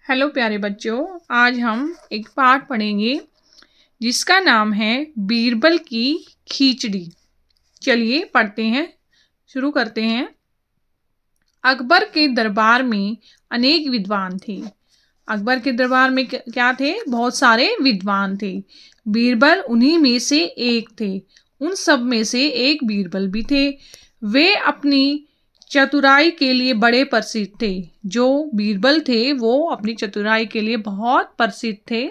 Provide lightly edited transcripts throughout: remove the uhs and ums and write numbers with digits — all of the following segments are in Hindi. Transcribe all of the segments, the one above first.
हेलो प्यारे बच्चों, आज हम एक पाठ पढ़ेंगे जिसका नाम है बीरबल की खिचड़ी। चलिए पढ़ते हैं, शुरू करते हैं। अकबर के दरबार में अनेक विद्वान थे। अकबर के दरबार में क्या थे? बहुत सारे विद्वान थे। बीरबल उन्हीं में से एक थे। उन सब में से एक बीरबल भी थे। वे अपनी चतुराई के लिए बड़े प्रसिद्ध थे। जो बीरबल थे वो अपनी चतुराई के लिए बहुत प्रसिद्ध थे।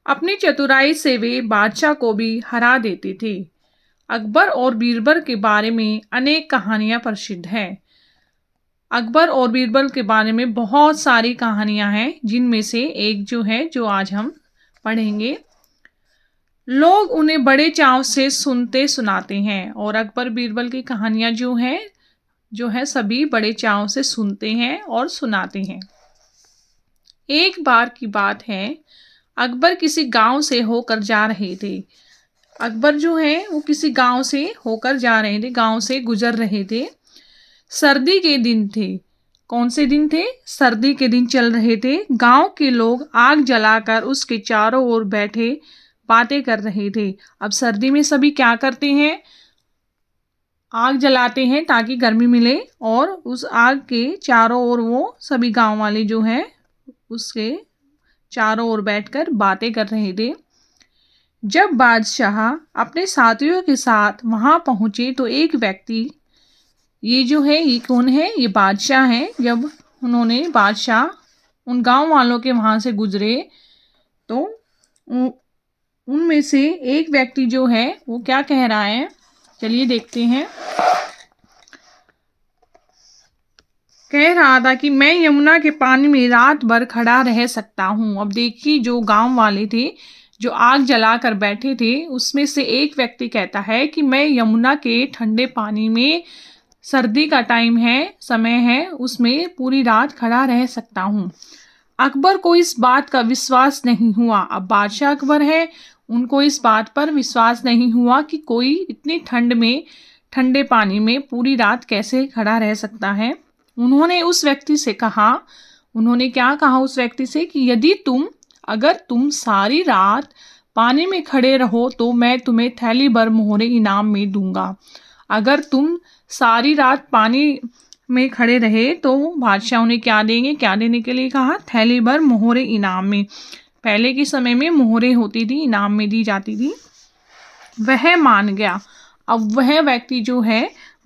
अपनी चतुराई से वे बादशाह को भी हरा देते थे। अकबर और बीरबल के बारे में अनेक कहानियां प्रसिद्ध हैं। अकबर और बीरबल के बारे में बहुत सारी कहानियां हैं, जिनमें से एक जो आज हम पढ़ेंगे। लोग उन्हें बड़े चाव से सुनते सुनाते हैं और अकबर बीरबल की कहानियां जो है सभी बड़े चाव से सुनते हैं और सुनाते हैं। एक बार की बात है, अकबर किसी गांव से होकर जा रहे थे। अकबर वो किसी गांव से होकर जा रहे थे, गांव से गुजर रहे थे। सर्दी के दिन थे। कौन से दिन थे? सर्दी के दिन चल रहे थे। गांव के लोग आग जलाकर उसके चारों ओर बैठे बातें कर रहे थे। अब सर्दी में सभी क्या करते हैं? आग जलाते हैं ताकि गर्मी मिले, और उस आग के चारों ओर वो सभी गांव वाले उसके चारों ओर बैठकर बातें कर रहे थे। जब बादशाह अपने साथियों के साथ वहां पहुंचे तो एक व्यक्ति, ये कौन है? ये बादशाह है। जब बादशाह उन गांव वालों के वहां से गुजरे तो उनमें से एक व्यक्ति वो क्या कह रहा है, चलिए देखते हैं। कह रहा था कि मैं यमुना के पानी में रात भर खड़ा रह सकता हूँ। अब देखिए, जो गांव वाले थे जो आग जलाकर बैठे थे, उसमें से एक व्यक्ति कहता है कि मैं यमुना के ठंडे पानी में, सर्दी का समय है, उसमें पूरी रात खड़ा रह सकता हूँ। अकबर को इस बात का विश्वास नहीं हुआ। अब बादशाह अकबर है, उनको इस बात पर विश्वास नहीं हुआ कि कोई इतनी ठंड में ठंडे पानी में पूरी रात कैसे खड़ा रह सकता है। उन्होंने क्या कहा उस व्यक्ति से कि अगर तुम सारी रात पानी में खड़े रहो तो मैं तुम्हें थैली भर मोहरे इनाम में दूंगा। अगर तुम सारी रात पानी में खड़े रहे तो बादशाह उन्हें क्या देने के लिए कहा? थैली भर मोहरे इनाम में। पहले के समय में मोहरे होती थी, इनाम में दी जाती थी। वह मान गया। अब वह व्यक्ति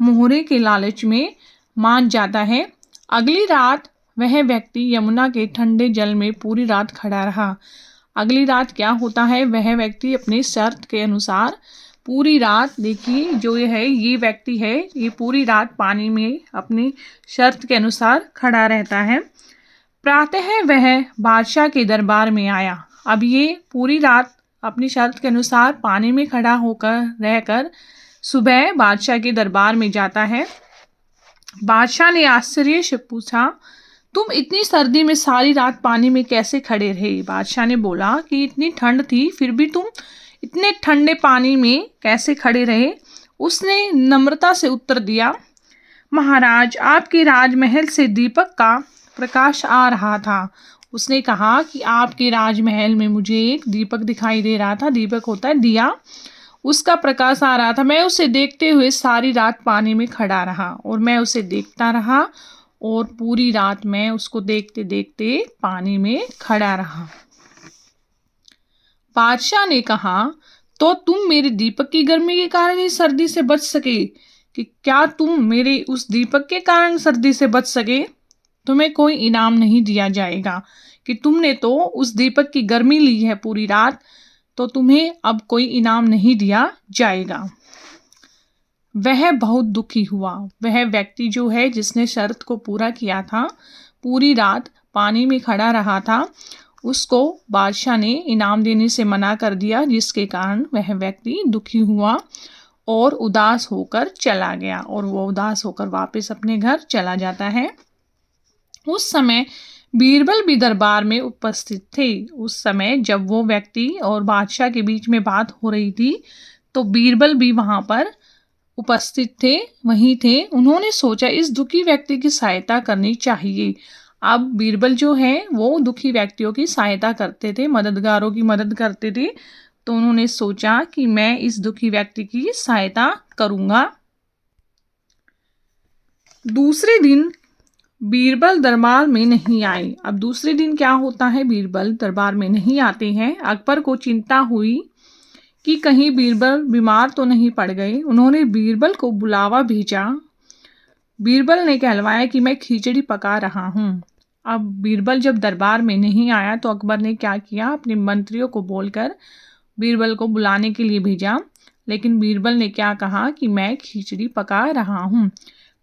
मोहरे के लालच में मान जाता है। अगली रात वह व्यक्ति यमुना के ठंडे जल में पूरी रात खड़ा रहा। अगली रात क्या होता है? वह व्यक्ति अपनी शर्त के अनुसार पूरी रात, देखिए ये व्यक्ति है, ये पूरी रात पानी में अपनी शर्त के अनुसार खड़ा रहता है। प्रातः वह बादशाह के दरबार में आया। अब ये पूरी रात अपनी शर्त के अनुसार पानी में खड़ा होकर रहकर सुबह बादशाह के दरबार में जाता है। बादशाह ने आश्चर्य से पूछा, तुम इतनी सर्दी में सारी रात पानी में कैसे खड़े रहे? बादशाह ने बोला कि इतनी ठंड थी, फिर भी तुम इतने ठंडे पानी में कैसे खड़े रहे? उसने नम्रता से उत्तर दिया, महाराज, आपके राजमहल से दीपक का प्रकाश आ रहा था। उसने कहा कि आपके राजमहल में मुझे एक दीपक दिखाई दे रहा था। दीपक होता है दिया, उसका प्रकाश आ रहा था। मैं उसे देखते हुए सारी रात पानी में खड़ा रहा और मैं उसे देखता रहा और पूरी रात मैं उसको देखते देखते पानी में खड़ा रहा। बादशाह ने कहा, तो तुम मेरे दीपक की गर्मी के कारण ही सर्दी से बच सके? कि क्या तुम मेरे उस दीपक के कारण सर्दी से बच सके? तुम्हें कोई इनाम नहीं दिया जाएगा, कि तुमने तो उस दीपक की गर्मी ली है पूरी रात, तो तुम्हें अब कोई इनाम नहीं दिया जाएगा। वह बहुत दुखी हुआ। वह व्यक्ति जिसने शर्त को पूरा किया था, पूरी रात पानी में खड़ा रहा था, उसको बादशाह ने इनाम देने से मना कर दिया, जिसके कारण वह व्यक्ति दुखी हुआ और उदास होकर चला गया, और वो उदास होकर वापस अपने घर चला जाता है। उस समय बीरबल भी दरबार में उपस्थित थे। उस समय जब वो व्यक्ति और बादशाह के बीच में बात हो रही थी तो बीरबल भी वहां पर उपस्थित थे, वहीं थे। उन्होंने सोचा इस दुखी व्यक्ति की सहायता करनी चाहिए। अब बीरबल जो है वो दुखी व्यक्तियों की सहायता करते थे, मददगारों की मदद करते थे। तो उन्होंने सोचा कि मैं इस दुखी व्यक्ति की सहायता करूंगा। दूसरे दिन बीरबल दरबार में नहीं आए। अब दूसरे दिन क्या होता है, बीरबल दरबार में नहीं आते हैं। अकबर को चिंता हुई कि कहीं बीरबल बीमार तो नहीं पड़ गए। उन्होंने बीरबल को बुलावा भेजा। बीरबल ने कहलवाया कि मैं खिचड़ी पका रहा हूँ। अब बीरबल जब दरबार में नहीं आया तो अकबर ने क्या किया, अपने मंत्रियों को बोलकर बीरबल को बुलाने के लिए भेजा। लेकिन बीरबल ने क्या कहा कि मैं खिचड़ी पका रहा हूँ,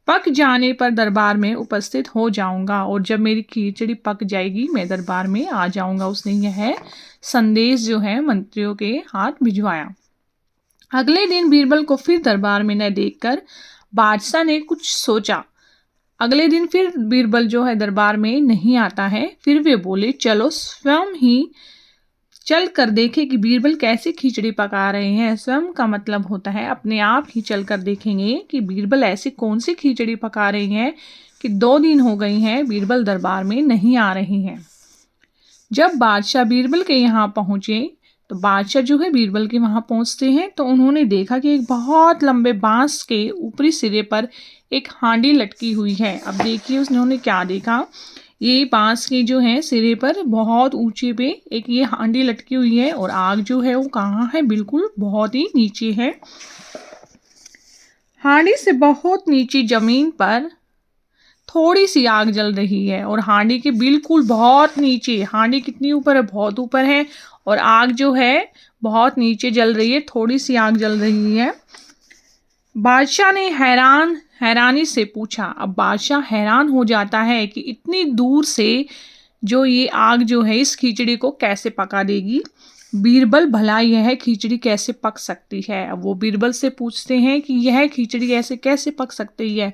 पक जाने पर दरबार में उपस्थित हो जाऊंगा और जब मेरी खिचड़ी पक जाएगी मैं दरबार में आ जाऊंगा। उसने यह संदेश जो है मंत्रियों के हाथ भिजवाया। अगले दिन बीरबल को फिर दरबार में न देखकर बादशाह ने कुछ सोचा। अगले दिन फिर बीरबल जो है दरबार में नहीं आता है। फिर वे बोले चलो स्वयं ही चल कर देखे कि बीरबल कैसे खिचड़ी पका रहे हैं। स्वयं का मतलब होता है अपने आप ही चल कर देखेंगे कि बीरबल ऐसी कौन सी खिचड़ी पका रहे हैं कि 2 दिन हो गई हैं बीरबल दरबार में नहीं आ रहे हैं। जब बादशाह बीरबल के यहाँ पहुंचे तो बादशाह जो है बीरबल के वहां पहुंचते हैं तो उन्होंने देखा कि एक बहुत लंबे बांस के ऊपरी सिरे पर एक हांडी लटकी हुई है। अब देखिए उन्होंने क्या देखा, ये बांस के जो है सिरे पर बहुत ऊंचे पे एक ये हांडी लटकी हुई है और आग जो है वो कहाँ है, बिल्कुल बहुत ही नीचे है। हांडी से बहुत नीचे जमीन पर थोड़ी सी आग जल रही है और हांडी के बिल्कुल बहुत नीचे, हांडी कितनी ऊपर है, बहुत ऊपर है और आग जो है बहुत नीचे जल रही है, थोड़ी सी आग जल रही है। बादशाह ने हैरानी से पूछा। अब बादशाह हैरान हो जाता है कि इतनी दूर से जो ये आग जो है इस खिचड़ी को कैसे पका देगी। बीरबल भला यह खिचड़ी कैसे पक सकती है। अब वो बीरबल से पूछते हैं कि यह खिचड़ी ऐसे कैसे पक सकती है,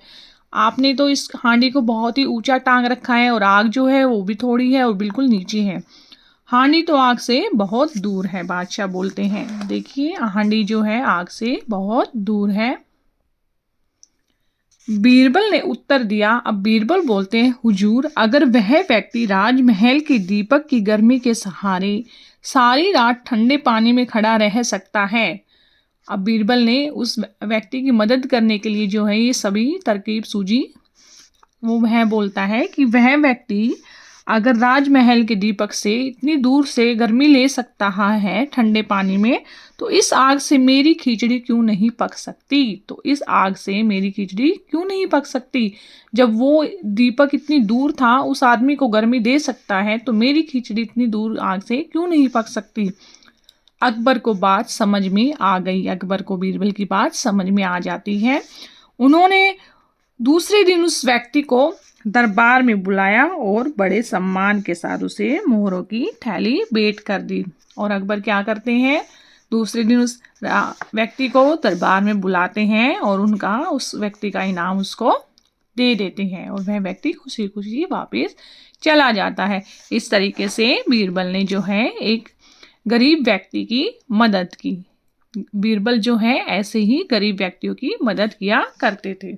आपने तो इस हांडी को बहुत ही ऊंचा टांग रखा है और आग जो है वो भी थोड़ी है और बिल्कुल नीचे है, हांडी तो आग से बहुत दूर है। बादशाह बोलते हैं देखिए हांडी जो है आग से बहुत दूर है। बीरबल ने उत्तर दिया। अब बीरबल बोलते हैं हुजूर, अगर वह व्यक्ति राजमहल के दीपक की गर्मी के सहारे सारी रात ठंडे पानी में खड़ा रह सकता है। अब बीरबल ने उस व्यक्ति की मदद करने के लिए जो है ये सभी तरकीब सूझी। वो वह बोलता है कि वह व्यक्ति अगर राजमहल के दीपक से इतनी दूर से गर्मी ले सकता है ठंडे पानी में, तो इस आग से मेरी खिचड़ी क्यों नहीं पक सकती। तो इस आग से मेरी खिचड़ी क्यों नहीं पक सकती। जब वो दीपक इतनी दूर था उस आदमी को गर्मी दे सकता है, तो मेरी खिचड़ी इतनी दूर आग से क्यों नहीं पक सकती। अकबर को बात समझ में आ गई। अकबर को बीरबल की बात समझ में आ जाती है। उन्होंने दूसरे दिन उस व्यक्ति को दरबार में बुलाया और बड़े सम्मान के साथ उसे मोहरों की थैली भेंट कर दी। और अकबर क्या करते हैं, दूसरे दिन उस व्यक्ति को दरबार में बुलाते हैं और उनका उस व्यक्ति का इनाम उसको दे देते हैं और वह व्यक्ति खुशी खुशी वापस चला जाता है। इस तरीके से बीरबल ने जो है एक गरीब व्यक्ति की मदद की। बीरबल जो है ऐसे ही गरीब व्यक्तियों की मदद किया करते थे।